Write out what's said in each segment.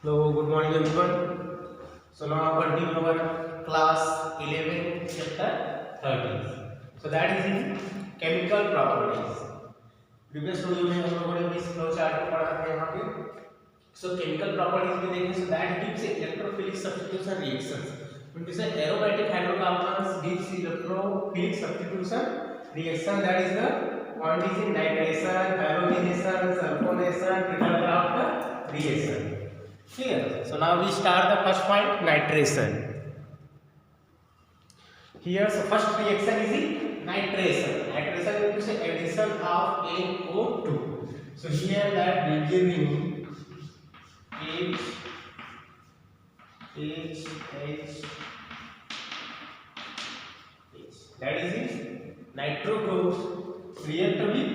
Hello, good morning everyone. So now continue our class 11 chapter 13. So that is in chemical properties. Previous video में हम लोगों ने इस flow chart को पढ़ा था यहाँ पे. So chemical properties में देखें, so that gives electrophilic substitution reactions. When we say aromatic hydrocarbons gives electrophilic substitution reaction, that is the point is in nitration, halogenation, sulfonation, triple craft reaction. Clear? So now we start the first point, nitration. Here, so first reaction is in nitration. Nitration means addition of NO2. So here that will give me H. That is it. Nitro group react with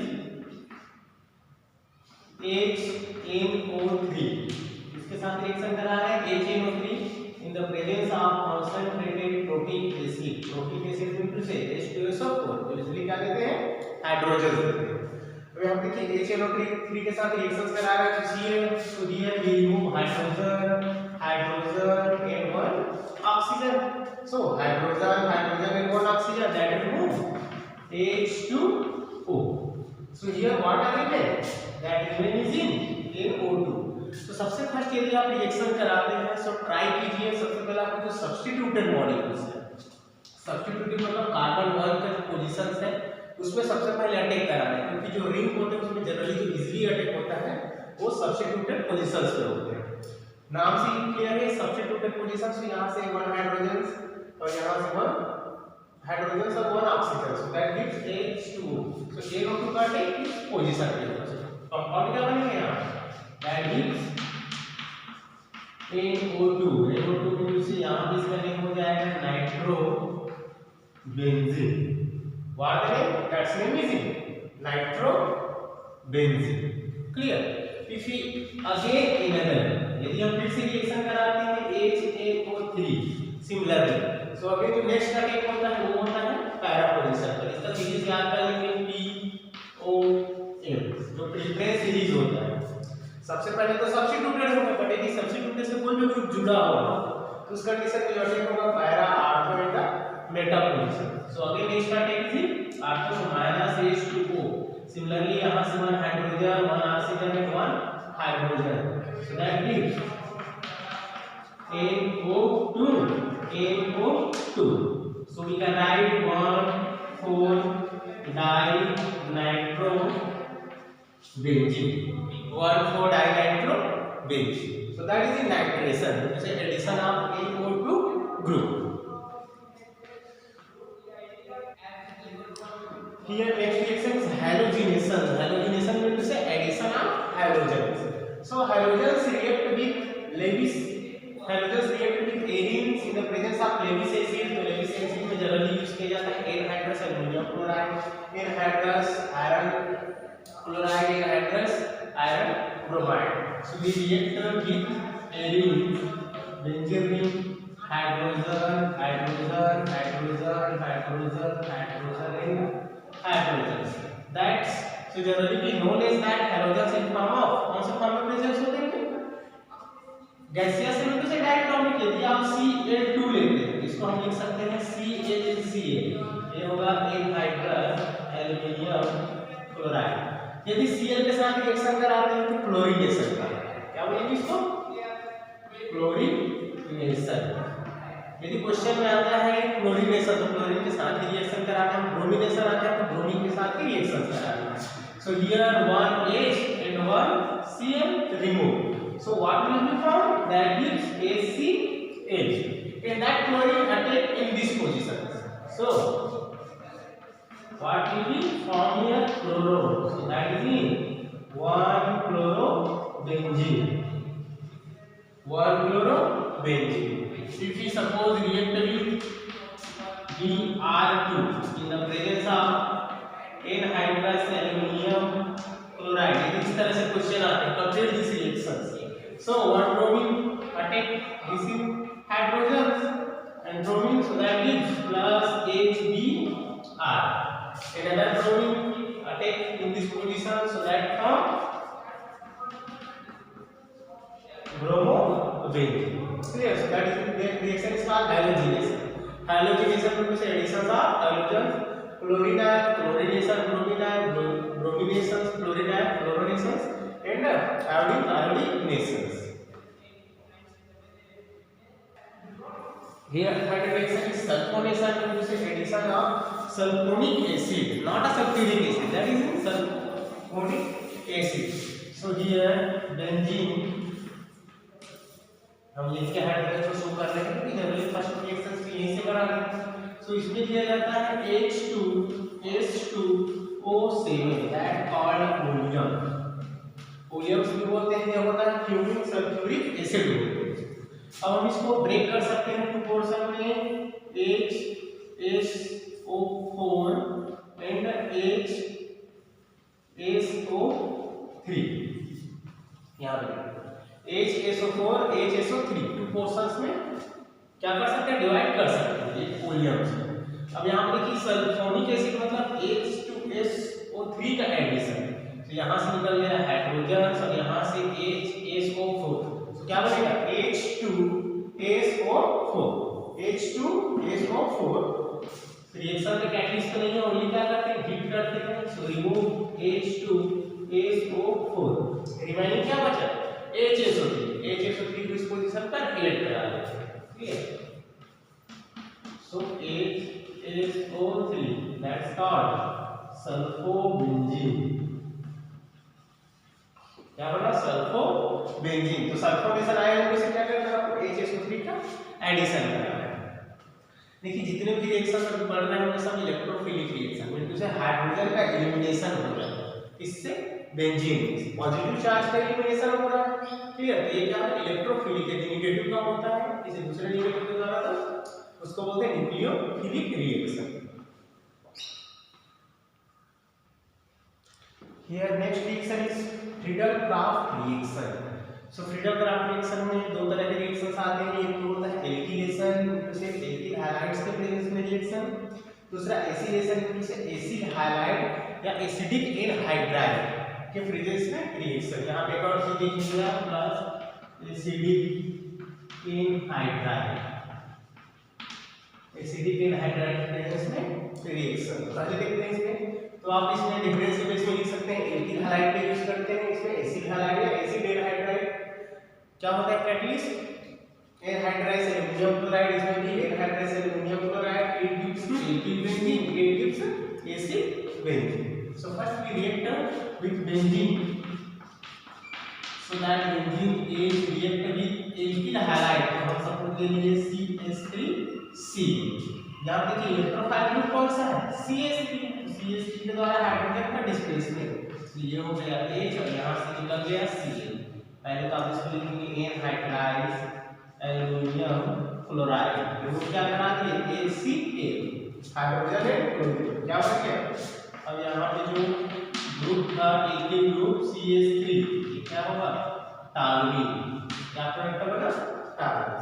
HNO3. इसके साथ reaction करा है HNO3 in the presence of concentrated protic acid. Protic acid mean से H2SO4 तो इसलिए क्या देते हैं, हाइड्रोजन देते हैं. तो यहाँ देखिए HNO3 के साथ रिएक्शंस करा रहा है. so here we remove hydrogen and one oxygen. So hydrogen and one oxygen, that remove H2O. So here what are remain? That remain is in NO2. तो सबसे फर्स्ट यदि आप रिएक्शन कराते हैं तो ट्राई कीजिए. सबसे पहले आपको जो सब्स्टिट्यूटेड मॉलिक्यूल्स है, सब्स्टिट्यूटेड मतलब कार्बन 1 का जो पोजीशंस है उसमें सबसे पहले अटैक कराना है, क्योंकि जो रिंग होते हैं उसमें जनरली जो इजीली अटैक होता है वो सब्स्टिट्यूटेड पोजीशंस पे होते हैं. नाम से ही क्लियर है सब्स्टिट्यूटेड पोजीशंस. यहां से वन हाइड्रोजन और यहां से वन हाइड्रोजन और one oxygen, so that gives H2O. So NO2 का अटैक इस पोजीशन पे होता है. कंपाउंड क्या बनेगा यहां, that means NO2 मींस यहां पे इसका नेम हो जाएगा नाइट्रो बेंजीन. व्हाट है that's name is nitro benzene. Clear? If we again in other, यदि हम फिर से रिएक्शन कराते हैं HNO3 सिमिलरली, सो अगेन जो नेक्स्ट अटैक होता है वो होता है पैरा पोजीशन पर. इसका सीरीज याद कर लेंगे POM, जो प्रीफरेंस सीरीज होता है. सबसे पहले तो सब्स्टिट्यूटेड होगा, बट यदि सब्स्टिट्यूटेड से कोई भी ग्रुप जुड़ा हुआ तो उस कंडीशन में अटैक होगा para ortho and Meta position. So again next attack is ortho minus H2O. Similarly यहां से one hydrogen, one oxygen and one hydrogen, so that gives NO2. So we can write 1,4-dinitro benzene. 1,4-dinitro-benzene. So that is in nitration. It is addition of NO2 group. Here next reaction is halogenation. Halogenation means addition of halogens. So halogens react with Lewis. Halogens react with arenes in the presence of Lewis acid. तो Lewis acid में generally use किया जाता है anhydrous ammonium chloride, anhydrous iron chloride, anhydrous iron bromide. So we react with arene, benzene, hydrogen, that's so generally we known as that halogens in form of कौन से form में present होते हैं, gaseous में तो से डायटोमिक. यदि आप Cl2 लेते हैं इसको हम लिख सकते हैं CaCl, ये होगा एनहाइड्रस एल्युमिनियम क्लोराइड. यदि Cl के साथ रिएक्शन कराते हैं तो क्लोरीनेशन करते हैं. क्या बोलेंगे इसको, क्लोरीनेशन. यदि क्वेश्चन में आता है क्लोरीनेशन तो क्लोरीन के साथ ही रिएक्शन कराते हैं. ब्रोमीनेशन आता है तो ब्रोमीन के साथ ही रिएक्शन कराते हैं. So here one H and one Cl remove. So what will be found, that gives ACH and that chlorine attack in this position. So what will be form here, chloro. So that is in 1-chlorobenzene. If we suppose react with Br2 in the presence of anhydrous aluminum chloride, इस तरह से question आते हैं, complete this reactions. So one bromine attack this is hydrogens and bromine, so that gives plus HBr. Another bromine attack in this position, so that form bromo benzene. Clear? So that is the reaction is called halogenation. Halogenation means addition of halogens, chlorination, brominations, fluorinations, and iodinations. Here third reaction is sulfonation, means addition of sulfonic acid, not a sulfuric acid. That is sulfonic acid. So here benzene हम इसके hydrogen को show कर रहे हैं कि generally first reaction से यहीं से करा रहे हैं। सो इसमें दिया जाता है H2SO7 दैट कॉल्ड ओलियम। ओलियम्स भी बोलते हैं, क्या होता है फ्यूमिंग सल्फ्यूरिक एसिड होता है। अब हम इसको ब्रेक कर सकते हैं टू पोर्शन में, HSO4 एंड HSO3। यहाँ पे HSO4 HSO3 टू पोर्शंस में क्या कर सकते हैं, डिवाइड कर सकते हैं ये ओलियम्स। अब यहाँ पे देखिए सल्फोनिक एसिड मतलब H2SO3 का एडिशन, तो यहाँ से निकल गया हाइड्रोजन और यहाँ से HSO4, तो क्या बनेगा H2SO4। रिएक्शन के कैटलिस्ट तो नहीं है, ओनली क्या करते हैं हीट करते हैं। सो रिमूव H2SO4, रिमेनिंग क्या बचा HSO3 को इस पोजीशन पर इलेक्ट करा देते हैं। Clear? So HSO3 that's called sulphobenzene. क्या बना सल्फोबेंजीन। तो सल्फोनेशन आया तो इसे क्या करना है, आपको HSO3 का एडिशन करना है। देखिए जितने भी रिएक्शन पढ़ रहे हैं वो सब इलेक्ट्रोफिलिक रिएक्शन, मतलब से हाइड्रोजन का एलिमिनेशन हो रहा है, इससे बेंजीन पॉजिटिव चार्ज का एलिमिनेशन हो रहा है। क्लियर? तो ये क्या है इलेक्ट्रोफिलिक है, नेगेटिव का होता है किसी दूसरे नेगेटिव के द्वारा, तो उसको बोलते हैं nucleophilic reaction. Here next reaction is Friedel-Crafts reaction. So Friedel-Crafts reaction में दो तरह के रिएक्शंस आते हैं, एक तो होता है एल्किलेशन, जैसे एल्किल हाइलाइड्स के प्रेजेंस में रिएक्शन, दूसरा एसिलेशन, जैसे एसिड हाइलाइड या एसिडिक एनहाइड्राइड के प्रेजेंस में रिएक्शन। यहाँ पे एक और चीज देखिएगा plus acidic anhydride, acidic anhydride के प्रेजेंस में रिएक्शन। पहले देखते हैं इसमें, तो आप इसमें डिफरेंस के बेस में लिख सकते हैं एल्किल हाइलाइड का यूज करते हैं, इसमें एसिड हाइलाइड या एसिड एनहाइड्राइड। क्या होता है कैटलिस्ट एनहाइड्राइड एल्युमिनियम क्लोराइड, इसमें भी anhydride aluminium chloride, it gives alkyl benzene, it gives acid benzene. So first we react with benzene, so that benzene is react with alkyl halide, तो हम suppose ले लीजिए CH3C। यहाँ देखिए electrophile group कौन सा है CH3, CH3 के द्वारा हाइड्रोजन का डिस्प्लेसमेंट, तो ये हो गया H और यहाँ से निकल गया Cl। पहले तो आप इसको लिखेंगे एनहाइड्राइड एल्युमिनियम क्लोराइड, वो क्या बना दिए ACl, हाइड्रोजन है क्लोरीन, क्या बन गया। अब यहाँ पे जो ग्रुप था एल्किल ग्रुप CH3, ये क्या होगा टॉलुइन, क्या प्रोडक्ट बना टॉलुइन।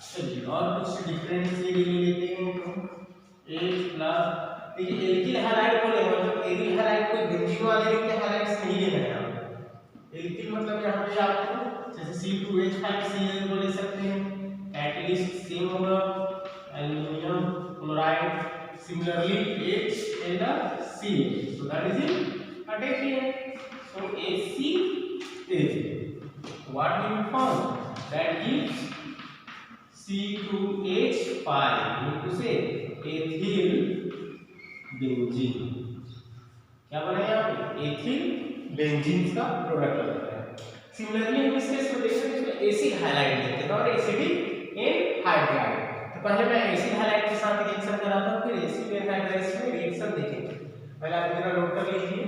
चलिए और कुछ डिफरेंस ये ले लेते हैं, तो H प्लस देखिए एल्किल हाइलाइड बोले मतलब एल्किल हाइलाइड कोई बेंजीन वाले एल्किल हाइलाइड्स नहीं लेना है आपको। एल्किल मतलब यहाँ पे आपको जैसे C2H5Cl को ले सकते हैं, कैटलिस्ट सेम होगा aluminium chloride, similarly H and Cl, so that is it attached here. So ACl, what we found that gives C2H5 into say ethyl benzene, क्या बना यहाँ पे एथिल बेंजीन का प्रोडक्ट लगता है। सिमिलरली हम इस केस में देखते हैं इसमें एसिड हाइलाइड देते हैं और एसिडिक एनहाइड्राइड। तो पहले मैं एसिड हाइलाइड के साथ रिएक्शन कराता हूं, फिर एसिड एनहाइड्राइड में रिएक्शन देखेंगे। पहले आप मेरा नोट कर लीजिए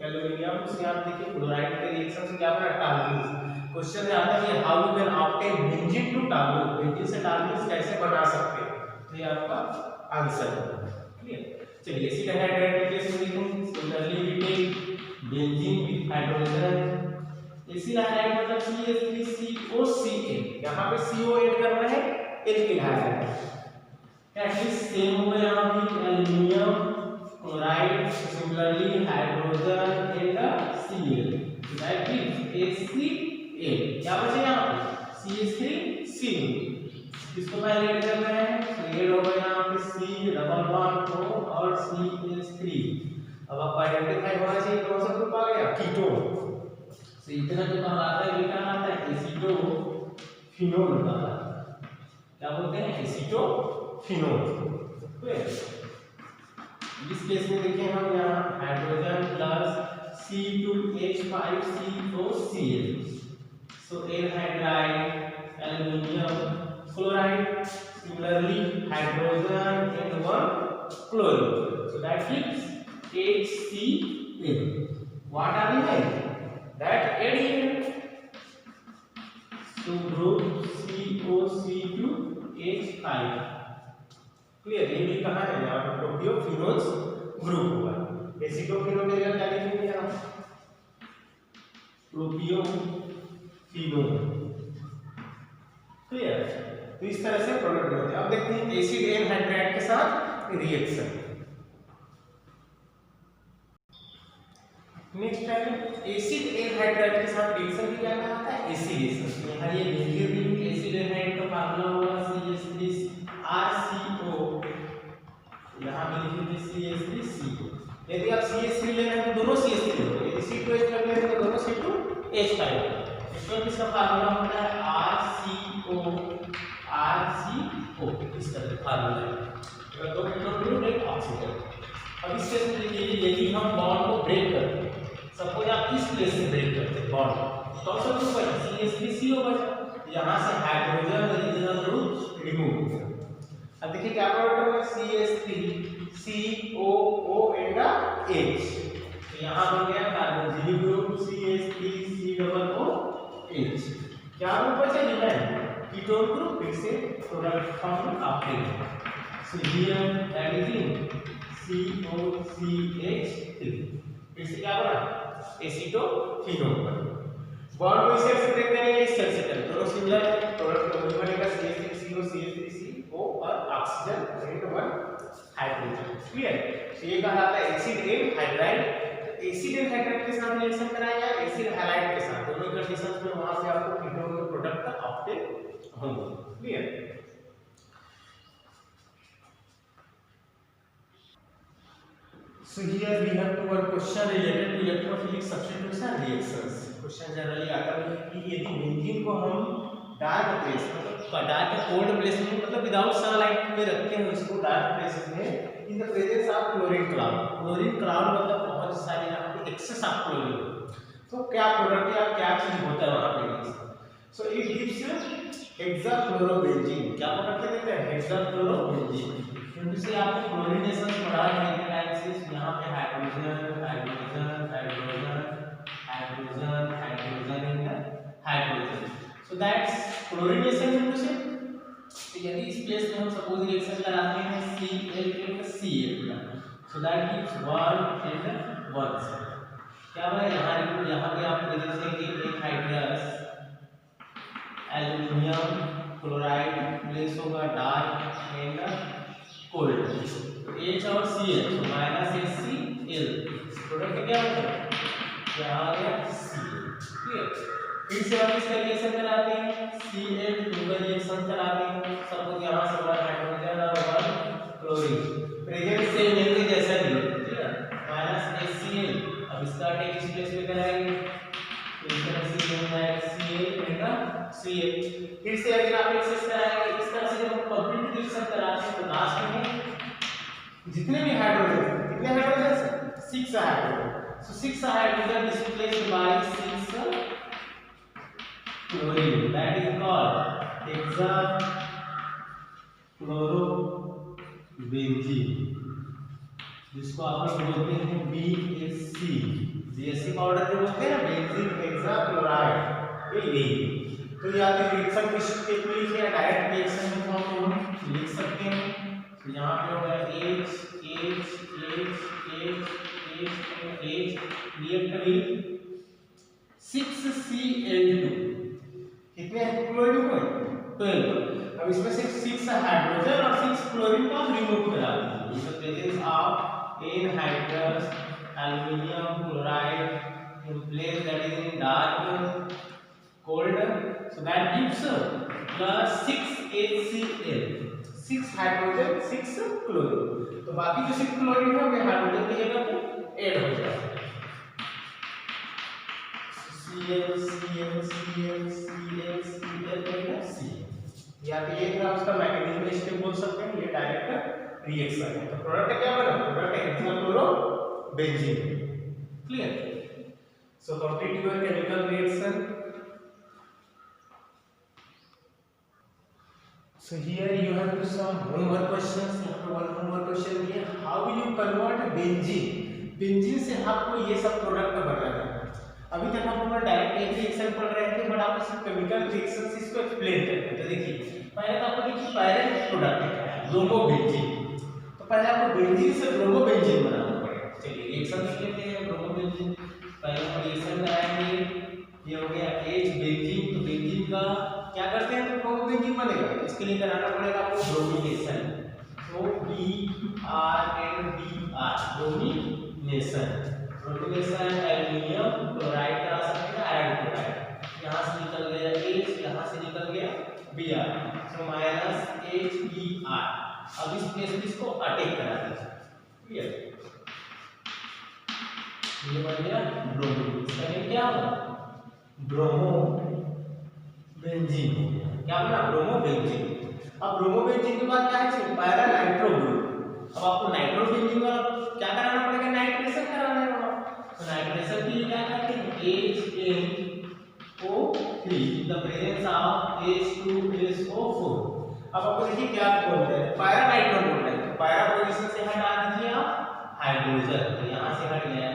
एल्युमिनियम से आप देखिए क्लोराइड के रिएक्शन से क्या बना टॉलुइन। क्वेश्चन में आता है how you can obtain benzene to toluene, benzene से टॉलुइन कैसे बना सकते हैं, तो ये आपका आंसर है। क्लियर? चलिए एसिड एनहाइड्राइड के केस में लिखेंगे similarly we take benzene with hydrogen, acid halide मतलब CH3COCl, यहां पे CO ऐड करना है एल्किल हाइलाइड, एटलीस्ट सेम हो गया यहाँ भी aluminium chloride, similarly hydrogen and Cl, that gives ACl। क्या बचे यहाँ पे CH3 सी इसको पहले ऐड करना है, तो ऐड होगा यहाँ पे C डबल बॉन्ड O और CH3। अब आपको आइडेंटिफाई होना चाहिए कौन सा ग्रुप आ गया, कीटोन। तो इतना जो कहलाता है ये क्या कहलाता है, एसिटोफिनोल कहलाता है। क्या बोलते हैं, एसिटोफिनोल। इस केस में देखिए हम यहाँ hydrogen plus C2H5COCl, so anhydride aluminum chloride, similarly hydrogen and one chlorine, so that gives HCl. What are the names that add here? So group COC2H5, clear. ये भी कहाँ है, यहाँ पर प्रोपियोफिनोल्स ग्रुप हुआ। एसिटोफिनोल एरिया क्या लिखेंगे यहाँ, प्रोपियोफिनोल, क्लियर। तो इस तरह से प्रोडक्ट बनते हैं। अब देखते हैं एसिड एनहाइड्राइड के साथ रिएक्शन। नेक्स्ट है एसिड एनहाइड्राइड के साथ रिएक्शन भी क्या कहलाता है, एसिडेशन। यहाँ ये देखिए एसिड एनहाइड्राइड का फार्मूला होगा CH3RCO, यहाँ पे लिखेंगे CH3CO। यदि आप CH3 लेना है तो दोनों CH3 होंगे, यदि C2H लेना है तो दोनों C2H5 होंगे। इसमें इसका फार्मूला होता है RCO, इस तरह का फार्मूला है, दो इलेक्ट्रॉन एक ऑक्सीजन। अब इस केस में देखिए यदि हम बॉन्ड को ब्रेक करते हैं, सपोज आप इस प्लेस से ब्रेक करते हैं बॉन्ड, तो कौन सा ग्रुप बचा, CH3CO बचा, यहाँ से हाइड्रोजन ओरिजिनल ग्रुप रिमूव हो गया। अब देखिए क्या प्रोडक्ट होगा, CH3COO एंड H, तो यहाँ बन गया कार्बोक्सिलिक ग्रुप CH3COOH। क्या ग्रुप बचा, रिमेन कीटोन ग्रुप, फिर से प्रोडक्ट फॉर्म आपके। So here that is in COCH3, फिर से क्या बना, एसिटोफिनोल बना। बॉन्ड को इस साइड से ब्रेक करेंगे, इस साइड से करेंगे, दोनों सिमिलर है, प्रोडक्ट तो वही बनेगा CH3CO CH3CO और oxygen and one hydrogen, clear. तो ये कहलाता है एसिड एनहाइड्राइड। एसिड एनहाइड्राइड के साथ रिएक्शन कराएगा, एसिड हैलाइड के साथ, दोनों कंडीशंस में वहां से आपको कीटोन के प्रोडक्ट ऑब्टेन होंगे, clear. So here we have to one question related to electrophilic substitution reactions. Question generally आता है कि यदि बेंजीन को हम डार्क प्लेस मतलब डार्क कोल्ड प्लेस में मतलब विदाउट सनलाइट में रखते हैं उसको डार्क प्लेसेस में in the presence of chlorine cloud मतलब बहुत सारे यहाँ पे एक्सेस ऑफ क्लोरीन, तो क्या प्रोडक्ट या क्या चीज होता है वहाँ पे, सो इट गिव्स हेक्साक्लोरोबेंजीन। क्या प्रोडक्ट देते हैं, हेक्साक्लोरोबेंजीन। क्योंकि से आपको क्लोरीनेशन पढ़ा है टाइप से, यहाँ पे hydrogen hydrogen hydrogen hydrogen hydrogen and hydrogen, so that's chlorination into से। तो यदि इस प्लेस में हम सपोज रिएक्शन कराते हैं Cl and Cl, so that gives 1 and 1। क्या बना यहाँ पे आप जैसे कि एक हाइड्रस एल्युमिनियम क्लोराइड प्लेस होगा डार्क एंड कोल्ड, तो H और Cl, तो -HCl, प्रोडक्ट क्या होगा, क्या आ गया Cl, क्लियर। फिर से हम इसका रिएक्शन कराते हैं, Cl2 का रिएक्शन कराते हैं, सपोज यहाँ से 1 हाइड्रोजन और 1 क्लोरीन, प्रेजेंट सेम लेंगे जैसा भी, ठीक है, -HCl। अब इसका अटैक इस प्लेस पे कराएंगे, तो इस तरह से हो जाएगा Cl एंड Cl। फिर से अगर आप एक्सेस कराएंगे इस तरह से, जब हम कंप्लीट रिएक्शन कराते हैं तो लास्ट में जितने भी हाइड्रोजन, कितने hydrogen, 6 hydrogen, so 6 hydrogen displaced by 6 chlorine, that is called hexachlorobenzene, जिसको आप लोग बोलते हैं BHC, BHC पाउडर जो बोलते हैं ना, बेंजीन हेक्साक्लोराइड, ये। तो या फिर रिएक्शन किस स्टेप में लिखे या डायरेक्ट रिएक्शन में फॉर्म में हम लिख सकते हैं, तो यहाँ पे होगा H रिएक्ट विद 6Cl2, कितने क्लोरीन हुए, 12। अब इसमें से 6 हाइड्रोजन और 6 क्लोरीन को आप रिमूव करा दीजिए, in the presence of anhydrous aluminium chloride in place that is in dark cold, so that gives plus 6HCl, 6 hydrogen 6 chlorine. तो बाकी जो 6 क्लोरीन है वो हाइड्रोजन की जगह पे ऐड हो जाएगा। ClClClClCl या फिर ये था उसका मैकेनिज्म स्टेप बोल सकते हैं, ये डायरेक्ट रिएक्शन है। तो प्रोडक्ट क्या बना? Product hexachlorobenzene. Clear? So complete your chemical reaction. So here you have to solve one more questions. यहाँ पे one more question दिया, how will you convert benzene? Benzene से आपको ये सब प्रोडक्ट बनाना है। अभी तक हम लोग डायरेक्ट एक रिएक्शन पढ़ रहे थे, बट आपको सिर्फ केमिकल रिएक्शंस इसको एक्सप्लेन करते हैं। तो देखिए पहले तो आपको देखिए पैरेंट प्रोडक्ट है ब्रोमोबेंजीन। तो पहले आपको बेंजीन से ब्रोमोबेंजीन बनाना पड़ेगा। चलिए रिएक्शन देख लेते हैं। ब्रोमोबेंजीन पहले हम रिएक्शन कराएंगे। ये हो गया H बेंजीन। तो बेंजीन का क्या करते हैं तो ब्रोमोबेंजीन बनेगा। इसके लिए कराना पड़ेगा आपको ब्रोमिनेशन। तो BRNBR bromination. Bromination aluminium chloride करा सकते हैं, आयरन क्लोराइड। यहाँ से निकल गया H, यहाँ से निकल गया Br, तो माइनस HBr। अब इस केस में इसको अटैक करा दीजिए। क्लियर? ये बन गया ब्रोमीन। इसका नेम क्या होगा? ब्रोमोबेंजीन। क्या बना? ब्रोमोबेंजीन। अब ब्रोमोबेंजीन के बाद क्या है? Para nitro group. अब आपको नाइट्रोबेंजीन वाला क्या कराना पड़ेगा? नाइट्रेशन कराना है। तो नाइट्रेशन के लिए क्या करते हैं? HNO3 in the presence of H2SO4। अब आपको देखिए क्या बोल रहे हैं, पैरा नाइट्रो बोल रहे हैं। तो पैरा पोजीशन से हटा दीजिए आप हाइड्रोजन। तो यहाँ से हट गया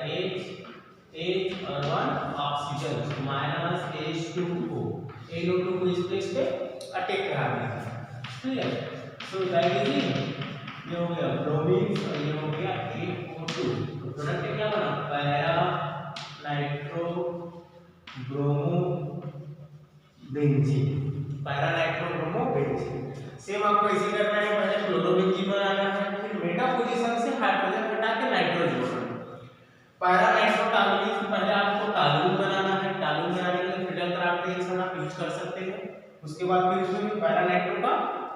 H और 1 ऑक्सीजन माइनस H2O। NO2 को इस प्लेस पे अटैक करा दीजिए। Clear? So that is it. ये हो गया ब्रोमीन और ये हो गया NO2। तो प्रोडक्ट क्या बना? Para nitro bromobenzene. Para nitro bromobenzene. Same आपको इसी करना है। पहले क्लोरोबेंजीन बनाना है, फिर मेटा पोजीशन से हाइड्रोजन हटा के नाइट्रोजन बनाना है। पैरा नाइट्रो टॉलूइन से पहले आपको टॉलूइन बनाना है। टॉलूइन बनाने के लिए फिडल-क्राफ्ट रिएक्शन आप यूज कर सकते हैं। उसके बाद फिर इसमें पैरा नाइट्रो का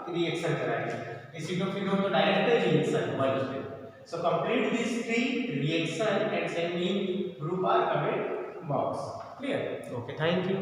रिएक्शन कराएंगे। एसिडोफिनोल तो डायरेक्ट रिएक्शन हुआ इसमें। So complete this 3 reaction and send me group or comment box. Clear? Okay, thank you.